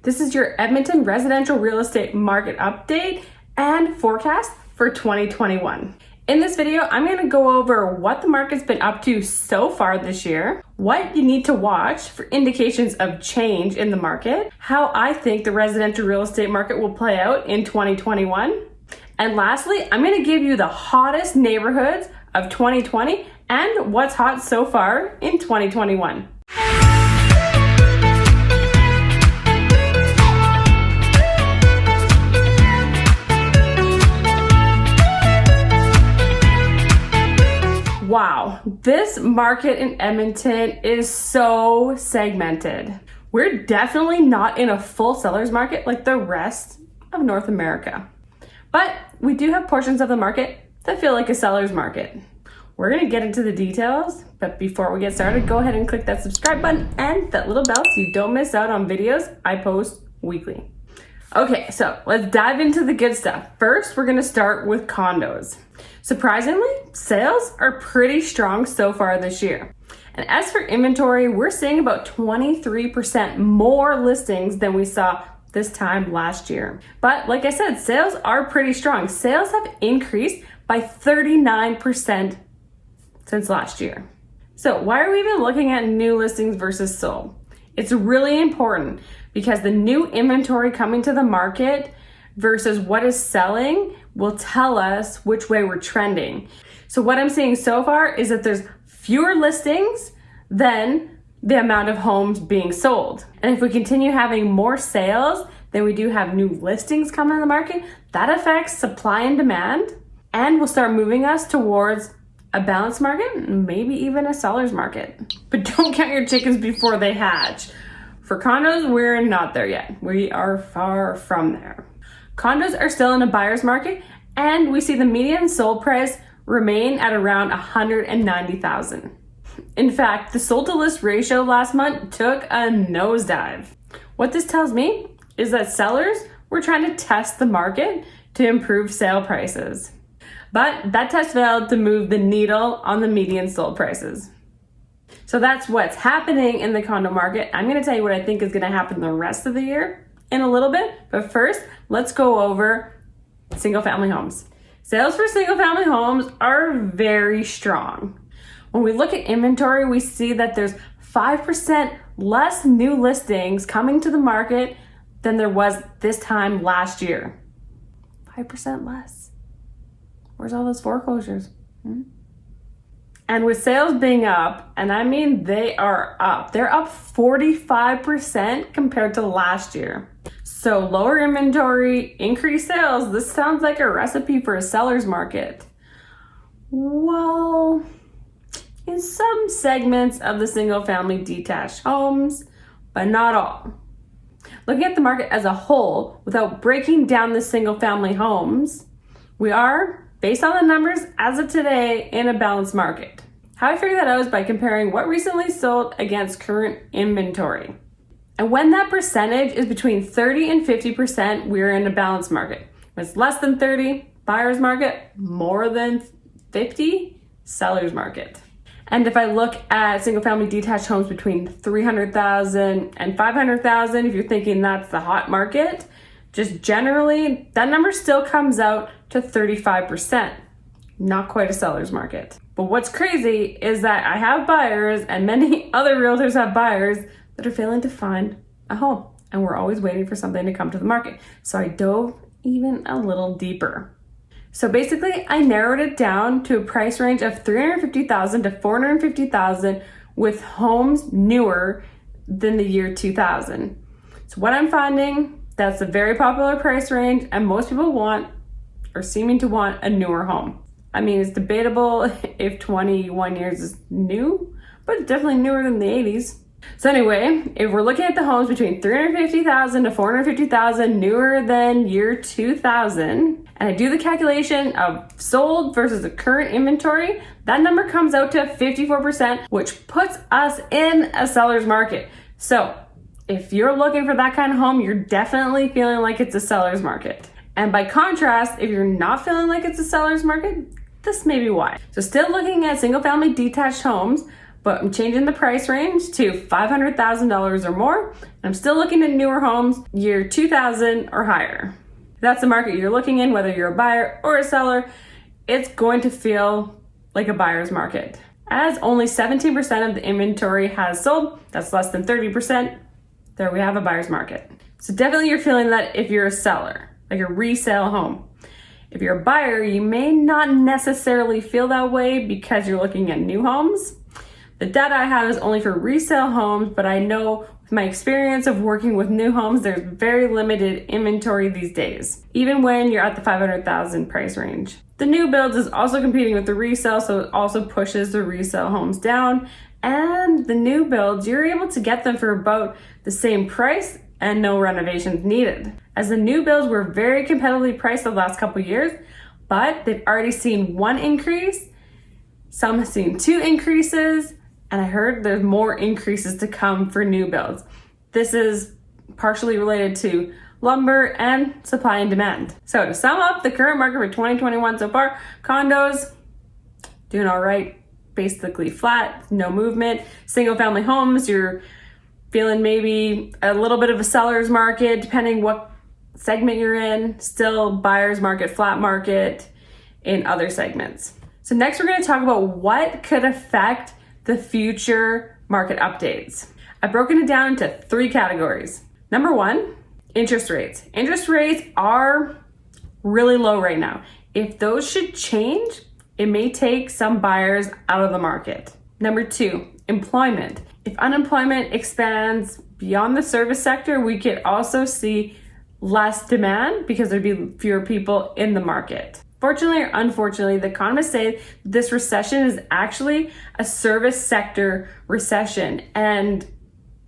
This is your Edmonton residential real estate market update and forecast for 2021. In this video, I'm going to go over what the market's been up to so far this year, what you need to watch for indications of change in the market, how I think the residential real estate market will play out in 2021, and lastly, I'm going to give you the hottest neighborhoods of 2020 and what's hot so far in 2021. Wow, this market in Edmonton is so segmented. We're definitely not in a full seller's market like the rest of North America. But we do have portions of the market that feel like a seller's market. We're gonna get into the details, but before we get started, go ahead and click that subscribe button and that little bell so you don't miss out on videos I post weekly. Okay, so let's dive into the good stuff. First, we're gonna start with condos. Surprisingly, sales are pretty strong so far this year. And as for inventory, we're seeing about 23% more listings than we saw this time last year. But like I said, sales are pretty strong. Sales have increased by 39% since last year. So why are we even looking at new listings versus sold? It's really important because the new inventory coming to the market versus what is selling will tell us which way we're trending. So what I'm seeing so far is that there's fewer listings than the amount of homes being sold. And if we continue having more sales than we do have new listings coming in the market, that affects supply and demand and will start moving us towards a balanced market, maybe even a seller's market. But don't count your chickens before they hatch. For condos, we're not there yet. We are far from there. Condos are still in a buyer's market, and we see the median sold price remain at around $190,000. In fact, the sold to list ratio last month took a nosedive. What this tells me is that sellers were trying to test the market to improve sale prices. But that test failed to move the needle on the median sold prices. So that's what's happening in the condo market. I'm going to tell you what I think is going to happen the rest of the year in a little bit. But first, let's go over single family homes. Sales for single family homes are very strong. When we look at inventory, we see that there's 5% less new listings coming to the market than there was this time last year. 5% less. Where's all those foreclosures? And with sales being up, and I mean they are up, they're up 45% compared to last year. So lower inventory, increased sales, this sounds like a recipe for a seller's market. Well, in some segments of the single family detached homes, but not all. Looking at the market as a whole, without breaking down the single family homes, we are, based on the numbers as of today, in a balanced market. How I figure that out is by comparing what recently sold against current inventory. And when that percentage is between 30 and 50%, we're in a balanced market. When it's less than 30, buyer's market, more than 50, seller's market. And if I look at single family detached homes between 300,000 and 500,000, if you're thinking that's the hot market, just generally, that number still comes out to 35%. Not quite a seller's market. But what's crazy is that I have buyers and many other realtors have buyers that are failing to find a home. And we're always waiting for something to come to the market. So I dove even a little deeper. So basically, I narrowed it down to a price range of $350,000 to $450,000 with homes newer than the year 2000. So what I'm finding, that's a very popular price range, and most people want or seeming to want a newer home. I mean, it's debatable if 21 years is new, but it's definitely newer than the 80s. So anyway, if we're looking at the homes between $350,000 to $450,000 newer than year 2000, and I do the calculation of sold versus the current inventory, that number comes out to 54%, which puts us in a seller's market. So if you're looking for that kind of home, you're definitely feeling like it's a seller's market. And by contrast, if you're not feeling like it's a seller's market, this may be why. So still looking at single family detached homes, but I'm changing the price range to $500,000 or more. And I'm still looking at newer homes, year 2000 or higher. If that's the market you're looking in, whether you're a buyer or a seller, it's going to feel like a buyer's market. As only 17% of the inventory has sold, that's less than 30%, there we have a buyer's market. So definitely you're feeling that if you're a seller, like a resale home. If you're a buyer, you may not necessarily feel that way because you're looking at new homes. The data I have is only for resale homes, but I know with my experience of working with new homes, there's very limited inventory these days, even when you're at the $500,000 price range. The new builds is also competing with the resale, so it also pushes the resale homes down. And the new builds, you're able to get them for about the same price and no renovations needed. As the new builds were very competitively priced the last couple years, but they've already seen 1 increase, some have seen 2 increases, and I heard there's more increases to come for new builds. This is partially related to lumber and supply and demand. So to sum up the current market for 2021 so far, condos doing all right, basically flat, no movement. Single family homes, you're feeling maybe a little bit of a seller's market, depending what segment you're in. Still buyer's market, flat market in other segments. So next we're going to talk about what could affect the future market updates. I've broken it down into 3 categories. Number 1, interest rates. Interest rates are really low right now. If those should change, it may take some buyers out of the market. Number 2, employment. If unemployment expands beyond the service sector, we could also see less demand because there'd be fewer people in the market. Fortunately or unfortunately, the economists say this recession is actually a service sector recession. And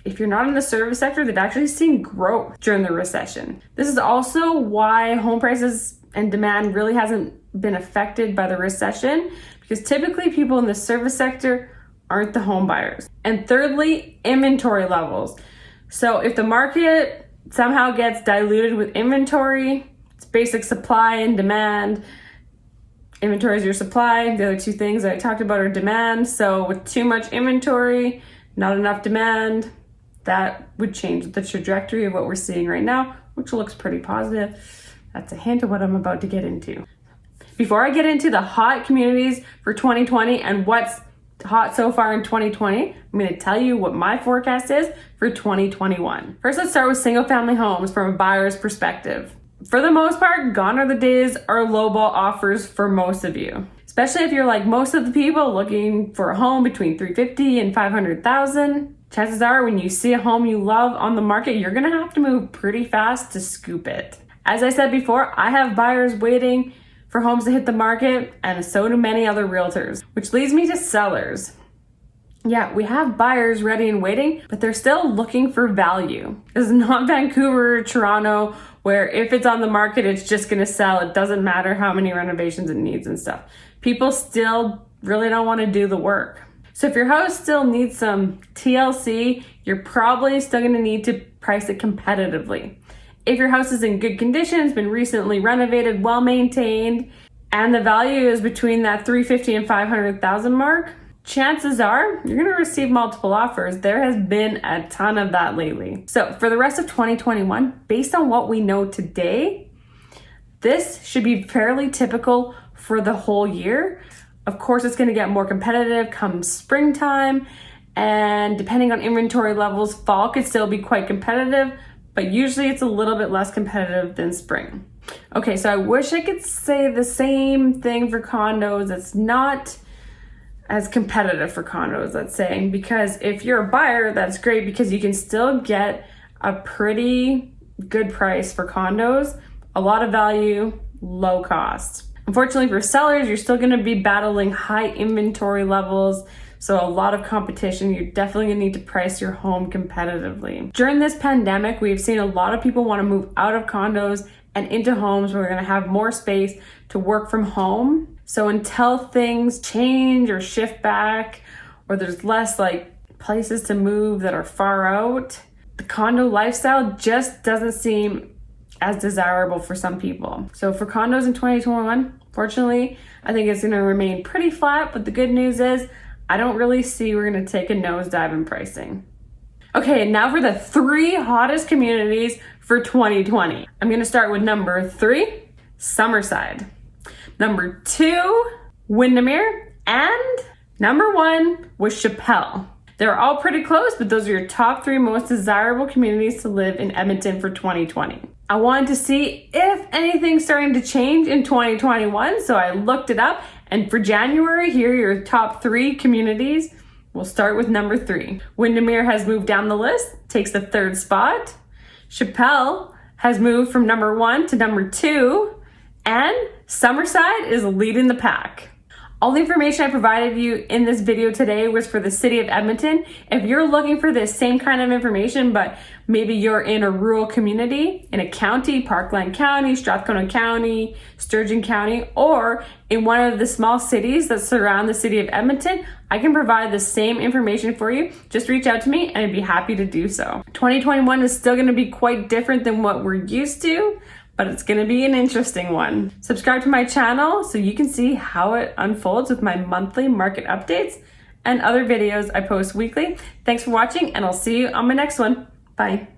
if you're not in the service sector, they've actually seen growth during the recession. This is also why home prices and demand really hasn't been affected by the recession, because typically people in the service sector aren't the home buyers. And thirdly, inventory levels. So if the market somehow gets diluted with inventory, it's basic supply and demand. Inventory is your supply. The other 2 things that I talked about are demand. So with too much inventory, not enough demand, that would change the trajectory of what we're seeing right now, which looks pretty positive. That's a hint of what I'm about to get into. Before I get into the hot communities for 2020 and what's hot so far in 2020, I'm going to tell you what my forecast is for 2021. First, let's start with single family homes from a buyer's perspective. For the most part, gone are the days or lowball offers for most of you. Especially if you're like most of the people looking for a home between $350,000 and $500,000. Chances are when you see a home you love on the market, you're going to have to move pretty fast to scoop it. As I said before, I have buyers waiting for homes to hit the market, and so do many other realtors, which leads me to sellers. Yeah, we have buyers ready and waiting, but they're still looking for value. This is not Vancouver or Toronto, where if it's on the market, it's just gonna sell. It doesn't matter how many renovations it needs and stuff. People still really don't wanna do the work. So if your house still needs some TLC, you're probably still gonna need to price it competitively. If your house is in good condition, it's been recently renovated, well maintained, and the value is between that $350,000 and $500,000 mark, chances are you're gonna receive multiple offers. There has been a ton of that lately. So for the rest of 2021, based on what we know today, this should be fairly typical for the whole year. Of course, it's gonna get more competitive come springtime, and depending on inventory levels, fall could still be quite competitive, but usually it's a little bit less competitive than spring. Okay, so I wish I could say the same thing for condos. It's not as competitive for condos, let's say, because if you're a buyer, that's great because you can still get a pretty good price for condos, a lot of value, low cost. Unfortunately for sellers, you're still gonna be battling high inventory levels, so a lot of competition. You're definitely gonna need to price your home competitively. During this pandemic, we've seen a lot of people wanna move out of condos and into homes where they're gonna have more space to work from home. So until things change or shift back, or there's less like places to move that are far out, the condo lifestyle just doesn't seem as desirable for some people. So for condos in 2021, fortunately, I think it's gonna remain pretty flat, but the good news is I don't really see we're gonna take a nosedive in pricing. Okay, and now for the 3 hottest communities for 2020. I'm gonna start with number 3, Summerside. Number 2, Windermere. And number 1 was Chappelle. They're all pretty close, but those are your top 3 most desirable communities to live in Edmonton for 2020. I wanted to see if anything's starting to change in 2021, so I looked it up. And for January, here are your top 3 communities. We'll start with number 3. Windermere has moved down the list, takes the 3rd spot. Chappelle has moved from number 1 to number 2. And Summerside is leading the pack. All the information I provided you in this video today was for the city of Edmonton. If you're looking for this same kind of information, but maybe you're in a rural community, in a county, Parkland County, Strathcona County, Sturgeon County, or in one of the small cities that surround the city of Edmonton, I can provide the same information for you. Just reach out to me and I'd be happy to do so. 2021 is still gonna be quite different than what we're used to, but it's gonna be an interesting one. Subscribe to my channel so you can see how it unfolds with my monthly market updates and other videos I post weekly. Thanks for watching, and I'll see you on my next one. Bye.